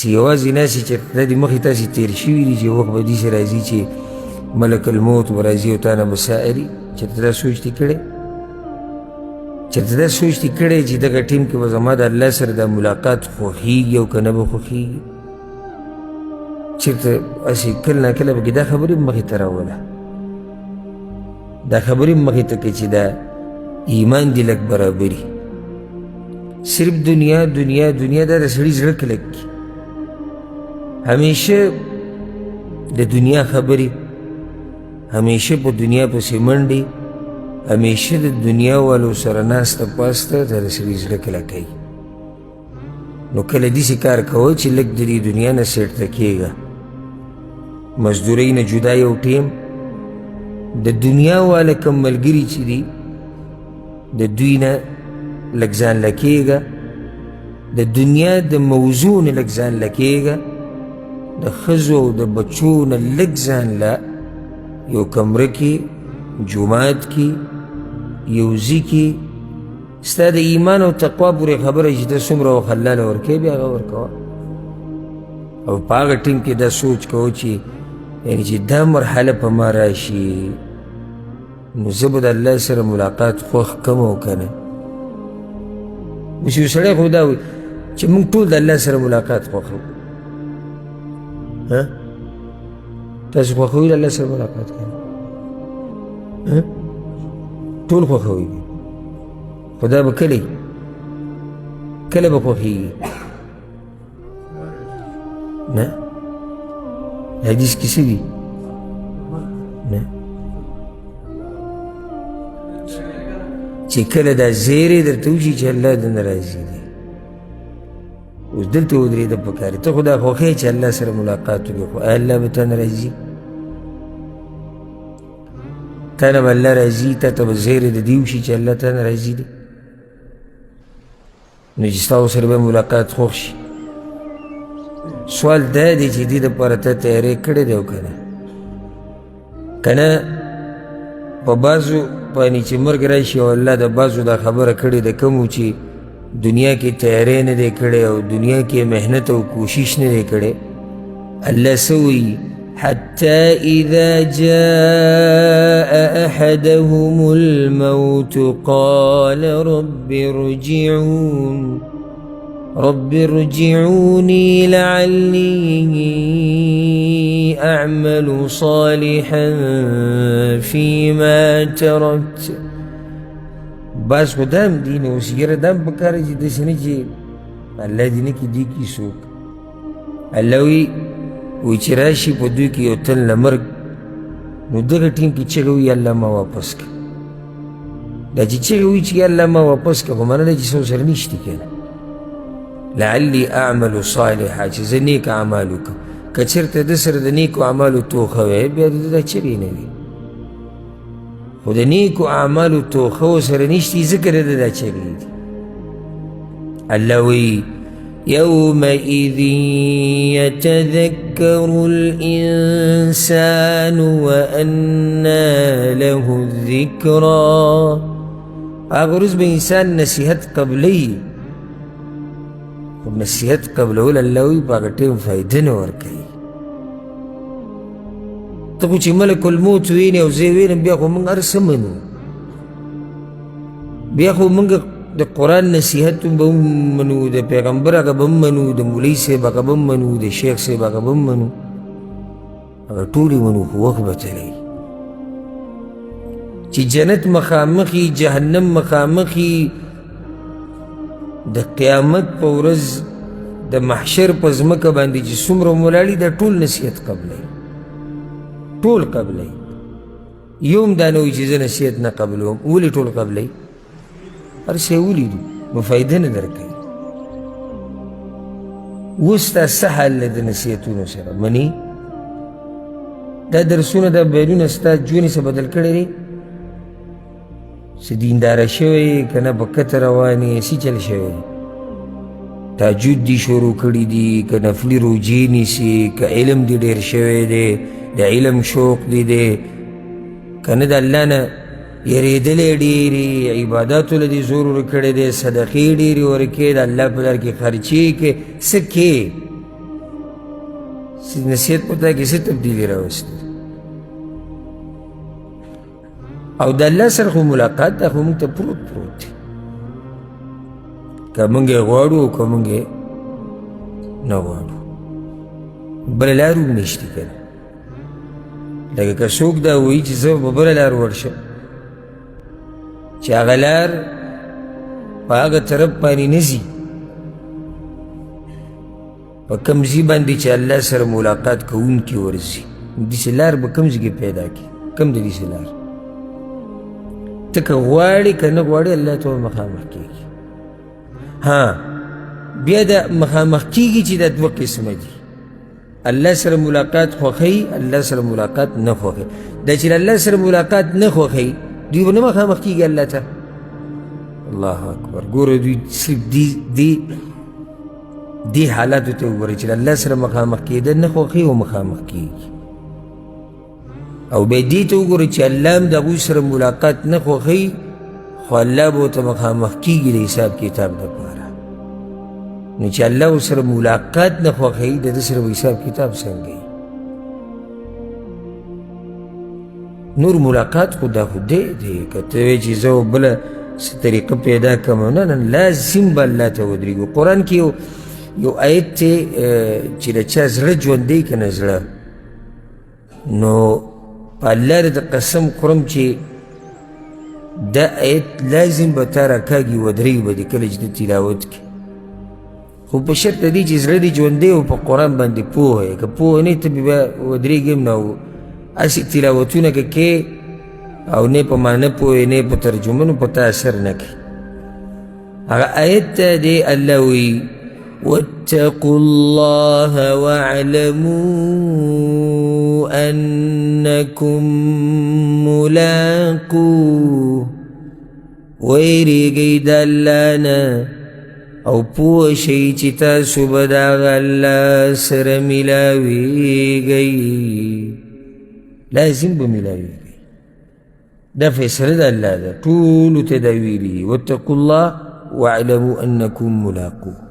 چې یوازې ناسې چېرته دا دې مخې تاسې تېر شوي دي چې وخت به داسې راځي چې ملک الموت به راځي او تا نه به سائلي چېرته دا سوچ دې کړی چېرته دا سوچ دې کړی چې دغه ټیم کې به زما د الله سره دا ملاقات خوښېږي او که نه به خوښېږي چېرته هسې کله نا کله پکې دا خبرې مخې ته راوله دا خبرې مخې ته کړي چې دا ایمان دې لږ برابري صرف دنیا دنیا دنیا دا د سړي زړه کلک کي همیشه د دنیا خبرې همیشه په دنیا پسې منډې همیشه د دنیا والو سره ناسته پاسته دا د سړي زړه کلکوي نو کله داسې کار کوه چې لږ د دې دنیا نه سیټته کېږه مزدورۍ نه جدا یو ټیم د دنیا والا کم ملګري چې دي د دوی نه لږ ځان لکېږه د دنیا د موضوع نه لږ ځان لکېږه د ښځو او د بچو نه لږ ځان له یو کمره کې جومات کې یو ځای کې ستا د ایمان او تقوا پورې خبره چې ته څومره وخلاله ورکوې بیا هغه ورکوه او په هغه ټیم کې دا سوچ کوه چې یعنې چې دا مرحله په ما راشي نو زه به د الله سره ملاقات خوښ کم او که نه اوس یو سړی خو دا وایي چې موږ ټول د الله سره ملاقات خوښوو تاسو خوښوئ د الله سره ملاقات کوئ ټول خوښوئ خو دا به کله کله به خوښېږي نه حدیث کې څه دي نه چې کله دا زیری درته وشي چې الله دنه راضي دی اوس دلته ودرېده پکار ته خو دا خوښې چې الله سره ملاقات وکړې خو الله به تا نه راځي تا نه به الله راځي تا ته به زیری د دې وشي چې الله تا نه راځي دی نو چې ستا سره به ملاقات خوښ شي سوال دا دی چې دې دپاره ته تیاری کړی دی او که نه که نه په بعضو باندې چې مرګ راشي او الله د بعضو دا خبره کړې د کومو چې دنیا کې تیاری نه دی کړی او دنیا کې محنت او کوشش نه دی کړی الله څه وایي حتى إذا جاء أحدهم الموت قال رب ارجعوني لعلي أعمل صالحا فيما تركت بس خدام دي نو سيره دام بکار چې داسې نه چې الله دې نه کي دي کي څوک الله وی چې راشي په دوی کې یو تن له مرګ نو دغه ټیم کې چغه وي الله ما واپس کړه دا چې چغه وي چې الله ما واپس کړه خو معنی ده چې څه ورسره نشته که نه لعلي اعمل صالحا چې زه نیک اعمال وکړم که چېرته ده سره د نیکو اعمالو توښه وی بیا د دا چغې نه وي خو د نیکو اعمالو توښه ورسره نشتي ځکه د دا چغې دي الله وی يومئذ يتذكر الإنسان وأنى له الذكرى هغه ورځ به انسان نصیحت قبلوي خو نصیحت قبلول الله وي په هغه ټیم فایده نه ورکوي ته خو چې ملک الموت وینې او زه وینم بیا خو موږ هر څه منو بیا خو موږ د قرآن نصیحت به هم منو د پیغمبر هغه به هم منو د مولوي صاحب هغه به هم منو د شیخ صاحب هغه به هم منو هغه ټولې منو خو وخت به تلوي چې جنت مخامخي جهنم مخامخي د قیامت په ورځ د محشر په ځمکه باندې چې څومره ولاړي دا ټول نصیحت قبلوي ټول قبلوي یوم دا نه وي چې زه نصیحت نه قبلوم ولې ټول قبلوي هر شی ولیدو نو فایده نه درکوي اوس ستا څه حال دی د نصیحتونو سره منې دا درسونه دا بیلونه ستا ژوند څه بدل کړی دی څه دینداره شوی که نه په کته روان یې څه چل شوی دی تهجد دي شروع کړي دي که نفلي روجې نیسي که علم دي ډېر شوی دی د علم شوق دی دی که نه د الله نه یریدلې ډېرې عباداتو له دې زور ورکړی دی صدقې ډېرې ورکې د الله په لار کې خرچې کې څه کې نصیحت په تا کې څه تبدیلي راوستې او د الله سره خو ملاقات دا خو موږ ته پروت دی که موږ یې غواړو او که موږ یې نه غواړو بله لار هم نشته که نه لکه که څوک دا وایي چې زه به بله لار ورشم چې هغه لار په هغه طرف باندې نه ځي په کوم ځي باندې چې الله سره ملاقات کوونکي ورځي داسې لار به کوم ځای کې پیدا کړي کوم د داسې لار ته که غواړې که نه غواړې الله ته به مخامخ کېږي ها بیا دا مخامخ کېږي چې دا دوه قسمه دي الله سره ملاقات خوښوي الله سره ملاقات نه خوښوي دا چې الله سره ملاقات نه خوښوي دوی به نه مخامخ کېږي الله ته الله اکبر ګوره دوی صرف دې حالاتو ته وګورئ چې الله سره مخامخ کېدل نه خوښوي او مخامخ کېږي او بیا دې ته وګورئ چې الله هم د هغوی سره ملاقات نه خوښوي خو الله به ورته مخامخ کېږي د حساب کتاب دپاره نو چې الله ورسره ملاقات نه خوښوي د ده سره به حساب کتاب څنګه وي نور ملاقات خو دا خو دی که ته وایې چې زه بله څه طریقه پیدا کړم نه نه لازم به الله ته ودرېږو قرآن کې یو آیت دی چې د چا زړه ژوندی که نه زړه نو په الله د قسم خورم چې دا آیت لازم به تا راکاږي ودرېږي به دې کله چې د تلاوت کې خو په شرط دی چې زړه دې ژوندی او په قرآن باندې پوه یې که پوه نه ته بیا ودرېږي هم نه او هسې تلاوتونه که کې او نه په معنی پوهې نه په ترجمه نو په تا اثر نه کوي هغه آیت ته دی الله وایي واتقوا الله واعلموا انکم ملاقوه ویریږئ د الله نه او پوه شئ چې تاسو به د هغه الله سره میلاویږئ لازم به میلاویږئ دا فیصله د الله ده ټولو ته دا ویلي واتقوا الله واعلموا انکم ملاقوه